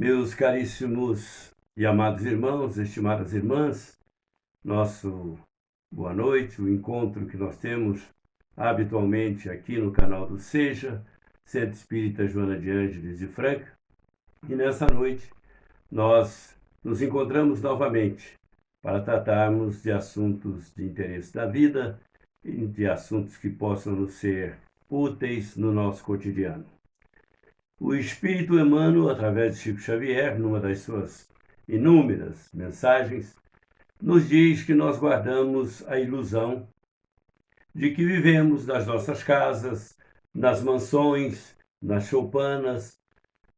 Meus caríssimos e amados irmãos, estimadas irmãs, nosso boa noite, o encontro que nós temos habitualmente aqui no canal do Seja, Centro Espírita Joana de Ângeles de Franca. E nessa noite nós nos encontramos novamente para tratarmos de assuntos de interesse da vida e de assuntos que possam nos ser úteis no nosso cotidiano. O Espírito Emmanuel, através de Chico Xavier, numa das suas inúmeras mensagens, nos diz que nós guardamos a ilusão de que vivemos nas nossas casas, nas mansões, nas choupanas,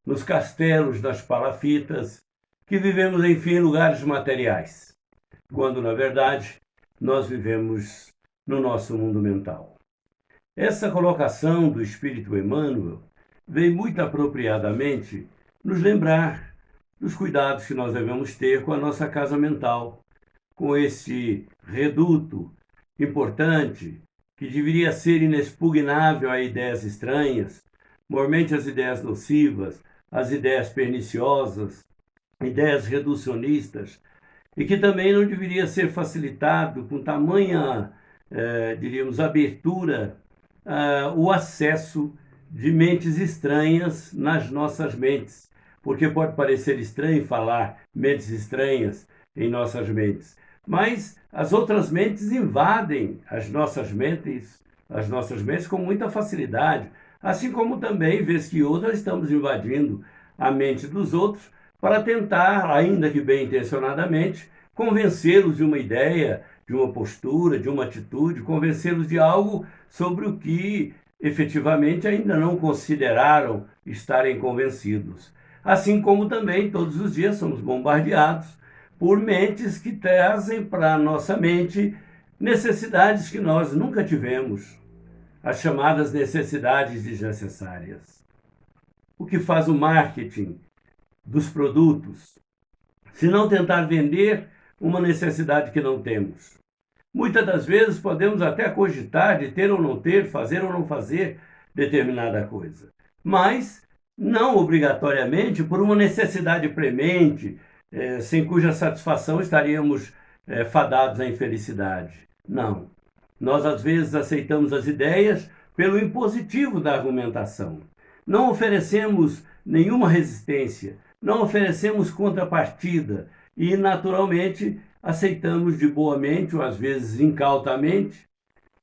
nos castelos, nas palafitas, que vivemos, enfim, em lugares materiais, quando, na verdade, nós vivemos no nosso mundo mental. Essa colocação do Espírito Emmanuel vem muito apropriadamente nos lembrar dos cuidados que nós devemos ter com a nossa casa mental, com esse reduto importante que deveria ser inexpugnável a ideias estranhas, mormente as ideias nocivas, as ideias perniciosas, ideias reducionistas, e que também não deveria ser facilitado com tamanha, diríamos, abertura, o acesso de mentes estranhas nas nossas mentes, porque pode parecer estranho falar mentes estranhas em nossas mentes, mas as outras mentes invadem as nossas mentes com muita facilidade, assim como também, vez que outra, estamos invadindo a mente dos outros para tentar, ainda que bem intencionadamente, convencê-los de uma ideia, de uma postura, de uma atitude, convencê-los de algo sobre o que efetivamente ainda não consideraram estarem convencidos. Assim como também todos os dias somos bombardeados por mentes que trazem para a nossa mente necessidades que nós nunca tivemos, as chamadas necessidades desnecessárias. O que faz o marketing dos produtos? Se não tentar vender uma necessidade que não temos. Muitas das vezes podemos até cogitar de ter ou não ter, fazer ou não fazer determinada coisa, mas não obrigatoriamente por uma necessidade premente, sem cuja satisfação estaríamos fadados à infelicidade. Não. Nós às vezes aceitamos as ideias pelo impositivo da argumentação. Não oferecemos nenhuma resistência, não oferecemos contrapartida e, naturalmente, aceitamos de boa mente, ou às vezes incautamente,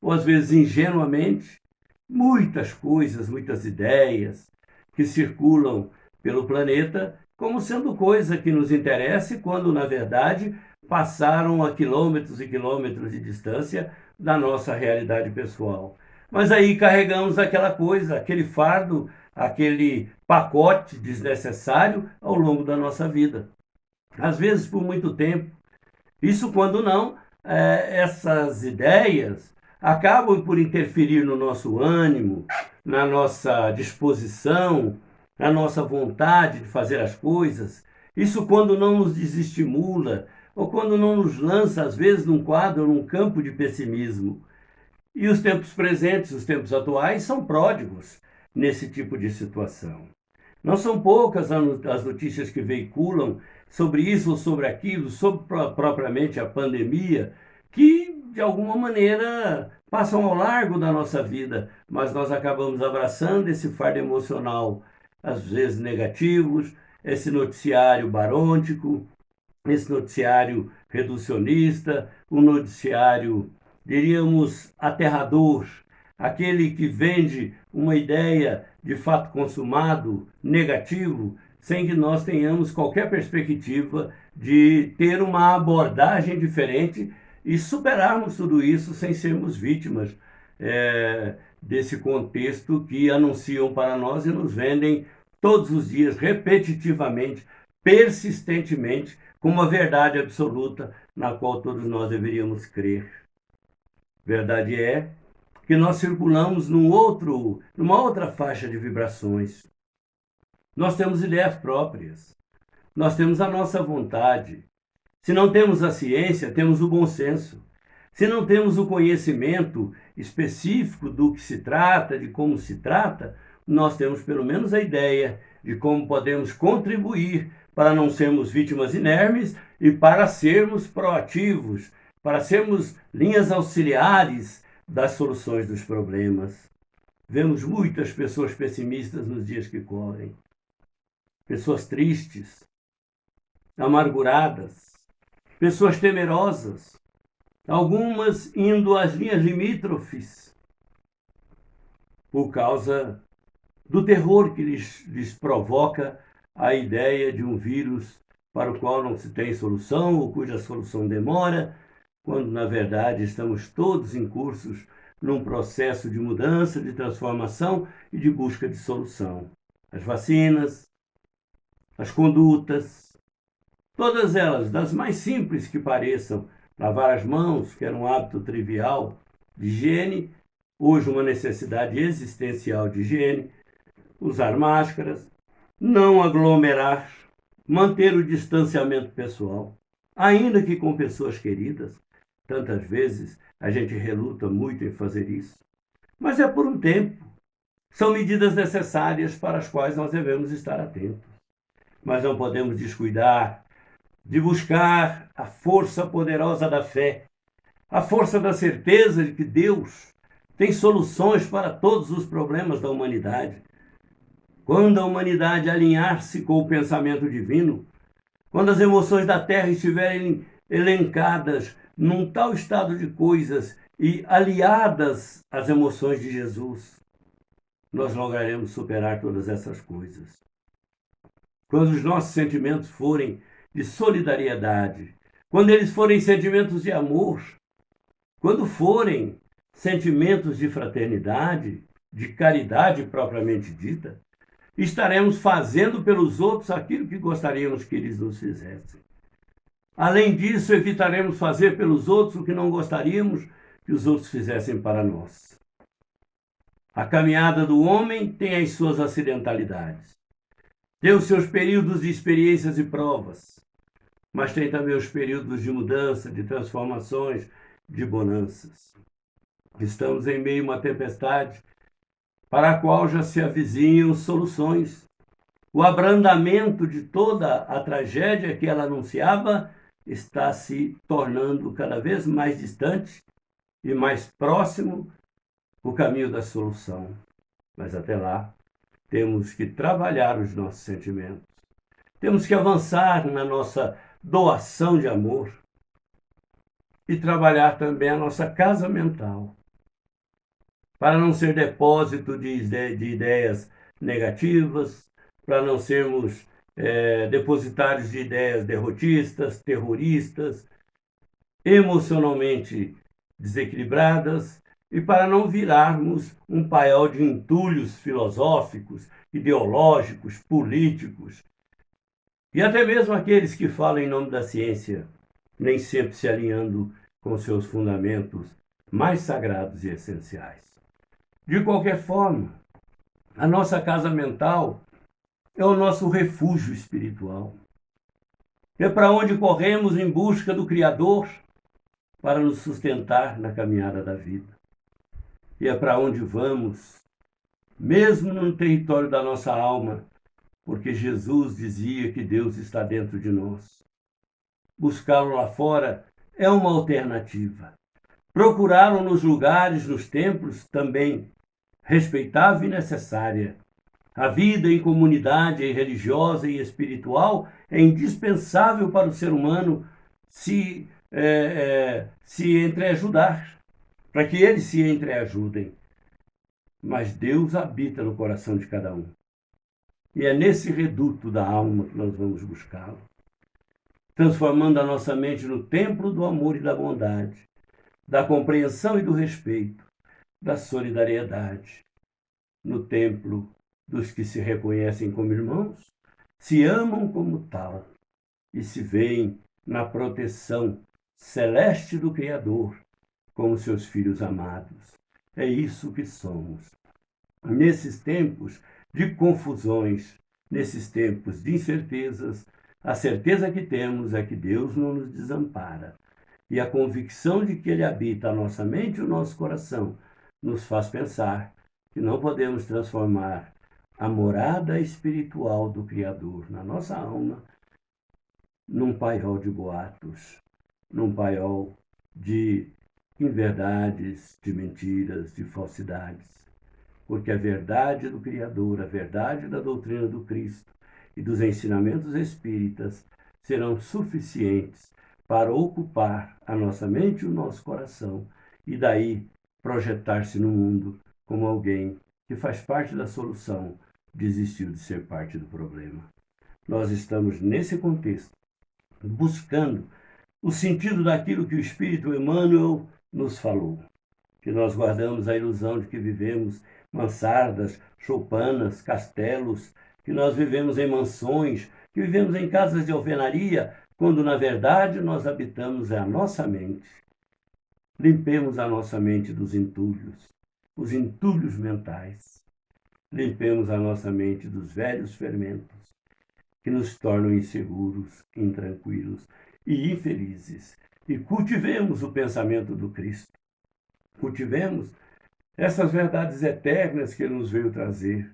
ou às vezes ingenuamente, muitas coisas, muitas ideias que circulam pelo planeta como sendo coisa que nos interessa, quando, na verdade, passaram a quilômetros e quilômetros de distância da nossa realidade pessoal. Mas aí carregamos aquela coisa, aquele fardo, aquele pacote desnecessário ao longo da nossa vida. Às vezes por muito tempo. Isso quando não, essas ideias acabam por interferir no nosso ânimo, na nossa disposição, na nossa vontade de fazer as coisas. Isso quando não nos desestimula, ou quando não nos lança, às vezes, num quadro, num campo de pessimismo. E os tempos presentes, os tempos atuais, são pródigos nesse tipo de situação. Não são poucas as notícias que veiculam sobre isso ou sobre aquilo, sobre propriamente a pandemia, que de alguma maneira passam ao largo da nossa vida, mas nós acabamos abraçando esse fardo emocional, às vezes negativos, esse noticiário barôntico, esse noticiário reducionista, um noticiário, diríamos, aterrador, aquele que vende uma ideia de fato consumado, negativo, sem que nós tenhamos qualquer perspectiva de ter uma abordagem diferente e superarmos tudo isso sem sermos vítimas desse contexto que anunciam para nós e nos vendem todos os dias, repetitivamente, persistentemente, como uma verdade absoluta na qual todos nós deveríamos crer. Verdade é que nós circulamos numa outra faixa de vibrações. Nós temos ideias próprias, nós temos a nossa vontade. Se não temos a ciência, temos o bom senso. Se não temos o conhecimento específico do que se trata, de como se trata, nós temos pelo menos a ideia de como podemos contribuir para não sermos vítimas inermes e para sermos proativos, para sermos linhas auxiliares das soluções dos problemas. Vemos muitas pessoas pessimistas nos dias que correm, pessoas tristes, amarguradas, pessoas temerosas, algumas indo às linhas limítrofes por causa do terror que lhes provoca a ideia de um vírus para o qual não se tem solução ou cuja solução demora, quando na verdade estamos todos em cursos num processo de mudança, de transformação e de busca de solução. As vacinas, as condutas, todas elas, das mais simples que pareçam, lavar as mãos, que era um hábito trivial de higiene, hoje uma necessidade existencial de higiene, usar máscaras, não aglomerar, manter o distanciamento pessoal, ainda que com pessoas queridas. Tantas vezes a gente reluta muito em fazer isso. Mas é por um tempo. São medidas necessárias para as quais nós devemos estar atentos. Mas não podemos descuidar de buscar a força poderosa da fé, a força da certeza de que Deus tem soluções para todos os problemas da humanidade. Quando a humanidade alinhar-se com o pensamento divino, quando as emoções da terra estiverem elencadas num tal estado de coisas e aliadas às emoções de Jesus, nós lograremos superar todas essas coisas. Quando os nossos sentimentos forem de solidariedade, quando eles forem sentimentos de amor, quando forem sentimentos de fraternidade, de caridade propriamente dita, estaremos fazendo pelos outros aquilo que gostaríamos que eles nos fizessem. Além disso, evitaremos fazer pelos outros o que não gostaríamos que os outros fizessem para nós. A caminhada do homem tem as suas acidentalidades, tem os seus períodos de experiências e provas, mas tem também os períodos de mudança, de transformações, de bonanças. Estamos em meio a uma tempestade para a qual já se avizinham soluções. O abrandamento de toda a tragédia que ela anunciava está se tornando cada vez mais distante e mais próximo o caminho da solução. Mas até lá, temos que trabalhar os nossos sentimentos. Temos que avançar na nossa doação de amor e trabalhar também a nossa casa mental, para não ser depósito de ideias negativas, para não sermos depositários de ideias derrotistas, terroristas, emocionalmente desequilibradas, e para não virarmos um paiol de entulhos filosóficos, ideológicos, políticos, e até mesmo aqueles que falam em nome da ciência, nem sempre se alinhando com seus fundamentos mais sagrados e essenciais. De qualquer forma, a nossa casa mental é o nosso refúgio espiritual. É para onde corremos em busca do Criador para nos sustentar na caminhada da vida. E é para onde vamos, mesmo no território da nossa alma, porque Jesus dizia que Deus está dentro de nós. Buscá-lo lá fora é uma alternativa. Procurá-lo nos lugares, nos templos, também respeitável e necessária. A vida em comunidade religiosa e espiritual é indispensável para o ser humano se entreajudar, para que eles se entreajudem. Mas Deus habita no coração de cada um. E é nesse reduto da alma que nós vamos buscá-lo, transformando a nossa mente no templo do amor e da bondade, da compreensão e do respeito, da solidariedade, no templo dos que se reconhecem como irmãos, se amam como tal e se veem na proteção celeste do Criador como seus filhos amados. É isso que somos. Nesses tempos de confusões, nesses tempos de incertezas, a certeza que temos é que Deus não nos desampara. E a convicção de que Ele habita a nossa mente e o nosso coração nos faz pensar que não podemos transformar a morada espiritual do Criador na nossa alma, num paiol de boatos, num paiol de inverdades, de mentiras, de falsidades. Porque a verdade do Criador, a verdade da doutrina do Cristo e dos ensinamentos espíritas serão suficientes para ocupar a nossa mente e o nosso coração e daí projetar-se no mundo como alguém que faz parte da solução, desistiu de ser parte do problema. Nós estamos nesse contexto, buscando o sentido daquilo que o Espírito Emmanuel nos falou. Que nós guardamos a ilusão de que vivemos mansardas, choupanas, castelos, que nós vivemos em mansões, que vivemos em casas de alvenaria, quando na verdade nós habitamos a nossa mente. Limpemos a nossa mente dos entulhos, os entulhos mentais. Limpemos a nossa mente dos velhos fermentos que nos tornam inseguros, intranquilos e infelizes. E cultivemos o pensamento do Cristo. Cultivemos essas verdades eternas que Ele nos veio trazer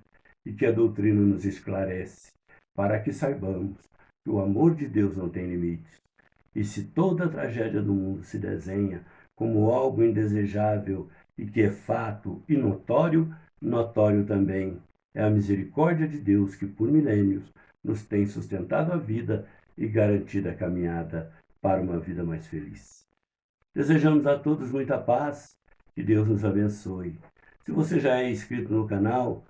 e que a doutrina nos esclarece, para que saibamos que o amor de Deus não tem limites. E se toda a tragédia do mundo se desenha como algo indesejável e que é fato e notório, notório também é a misericórdia de Deus que por milênios nos tem sustentado a vida e garantido a caminhada para uma vida mais feliz. Desejamos a todos muita paz, que Deus nos abençoe. Se você já é inscrito no canal,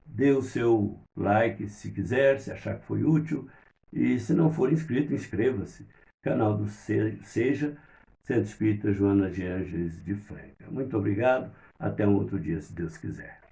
dê o seu like se quiser, se achar que foi útil. E se não for inscrito, inscreva-se. Canal do Seja, Centro Espírita Joana de Ângeles de Franca. Muito obrigado. Até um outro dia, se Deus quiser.